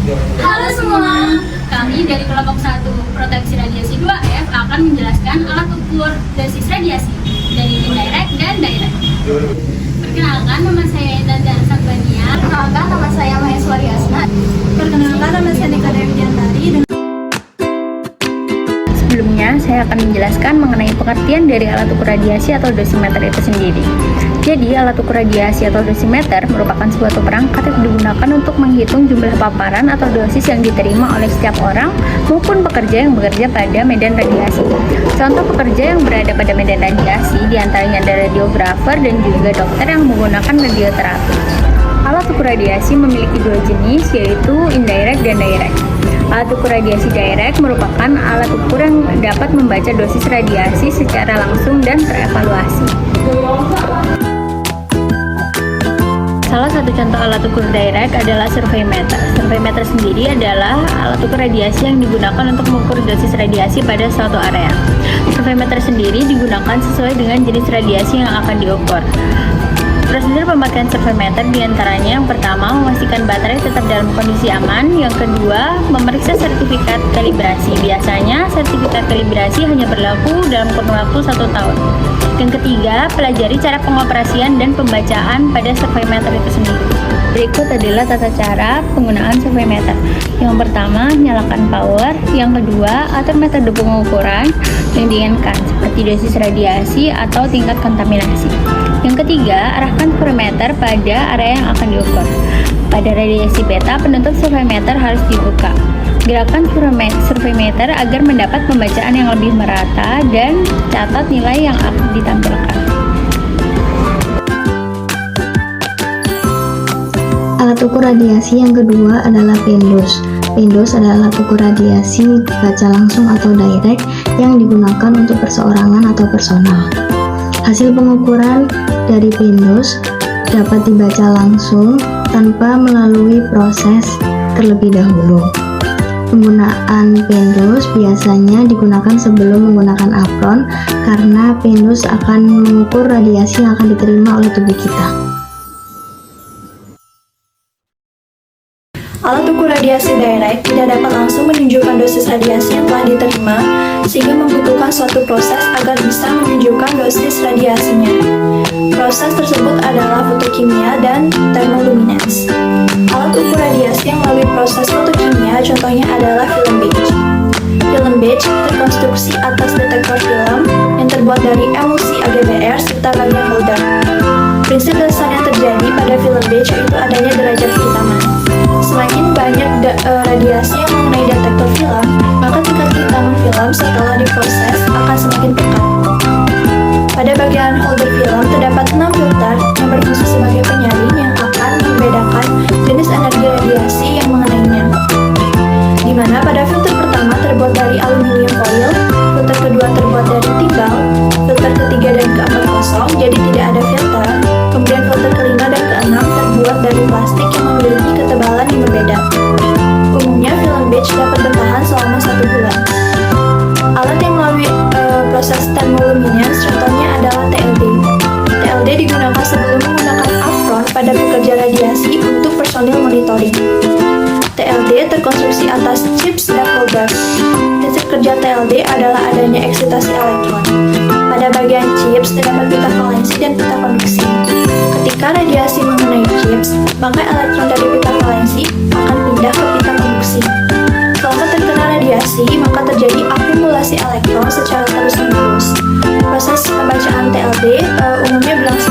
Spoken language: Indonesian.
Halo semua, kami dari kelompok 1 Proteksi Radiasi 2F akan menjelaskan alat ukur dosis radiasi dari indirect dan direct. Perkenalkan, nama saya Indah Sambania. Perkenalkan, nama saya Maheswari Asna. Perkenalkan, nama saya Nika Dewi Jantari. Sebelumnya, saya akan menjelaskan mengenai pengertian dari alat ukur radiasi atau dosimeter itu sendiri. Jadi, alat ukur radiasi atau dosimeter merupakan suatu perangkat yang digunakan untuk menghitung jumlah paparan atau dosis yang diterima oleh setiap orang maupun pekerja yang bekerja pada medan radiasi. Contoh pekerja yang berada pada medan radiasi diantaranya ada radiografer dan juga dokter yang menggunakan radioterapi. Alat ukur radiasi memiliki dua jenis, yaitu indirect dan direct. Alat ukur radiasi direct merupakan alat ukur yang dapat membaca dosis radiasi secara langsung dan terevaluasi. Salah satu contoh alat ukur direct adalah surveimeter. Surveimeter sendiri adalah alat ukur radiasi yang digunakan untuk mengukur dosis radiasi pada suatu area. Surveimeter sendiri digunakan sesuai dengan jenis radiasi yang akan diukur. Prosedur pemakaian surveimeter diantaranya yang pertama, memastikan baterai tetap dalam kondisi aman. Yang kedua, memeriksa sertifikat kalibrasi. Biasanya, sertifikat kalibrasi hanya berlaku dalam kurun waktu 1 tahun. Yang ketiga, pelajari cara pengoperasian dan pembacaan pada surveimeter itu sendiri. Berikut adalah tata cara penggunaan surveimeter. Yang pertama, nyalakan power. Yang kedua, atur metode pengukuran yang diinginkan, seperti dosis radiasi atau tingkat kontaminasi. Yang ketiga, arahkan surveimeter pada area yang akan diukur. Pada radiasi beta, penutup surveimeter harus dibuka. Gerakan surveimeter agar mendapat pembacaan yang lebih merata dan catat nilai yang akan ditampilkan. Alat ukur radiasi yang kedua adalah pendus. Pendus adalah alat ukur radiasi baca langsung atau direct yang digunakan untuk perseorangan atau personal. Hasil pengukuran dari pendus dapat dibaca langsung tanpa melalui proses terlebih dahulu. Penggunaan pendus biasanya digunakan sebelum menggunakan apron karena pendus akan mengukur radiasi yang akan diterima oleh tubuh kita. Alat ukur radiasi direct tidak dapat langsung menunjukkan dosis radiasi yang telah diterima, sehingga membutuhkan suatu proses agar bisa menunjukkan dosis radiasinya. Proses tersebut adalah fotokimia dan thermoluminescence. Alat ukur radiasi yang melalui proses fotokimia contohnya adalah film batch. Film batch terkonstruksi atas detektor film yang terbuat dari emulsi AGBR serta bagian holder. Prinsip dasar yang terjadi pada film batch yaitu adanya derajat kehitaman. Semakin banyak radiasi yang mengenai detektor film, maka tingkat kehitaman film setelah diproses akan semakin pekat. Pada bagian holder film terdapat 6 filter yang berfungsi sebagai penyaring yang akan membedakan jenis energi radiasi yang mengenainya. Di mana pada filter pertama terbuat dari aluminium foil, filter kedua terbuat dari timbal, filter ketiga dan keempat kosong, jadi tidak ada filter. Kemudian filter kelima dan keenam terbuat dari plastik yang memiliki ketebalan yang berbeda. Umumnya film batch dapat bertahan selama 1 bulan. Alat yang melalui proses thermoluminescence contohnya adalah TLD. TLD digunakan sebelum menggunakan apron pada pekerja radiasi untuk personil monitoring. TLD terkonstruksi atas chips dan holder. Prinsip kerja TLD adalah adanya eksitasi elektron. Pada bagian chips terdapat pita valensi dan pita konduksi. Ketika radiasi mengenai chips, maka elektron dari pita valensi akan pindah ke pita konduksi. Selama terkena radiasi, maka terjadi akumulasi elektron secara terus-menerus. Proses pembacaan TLD umumnya berlangsung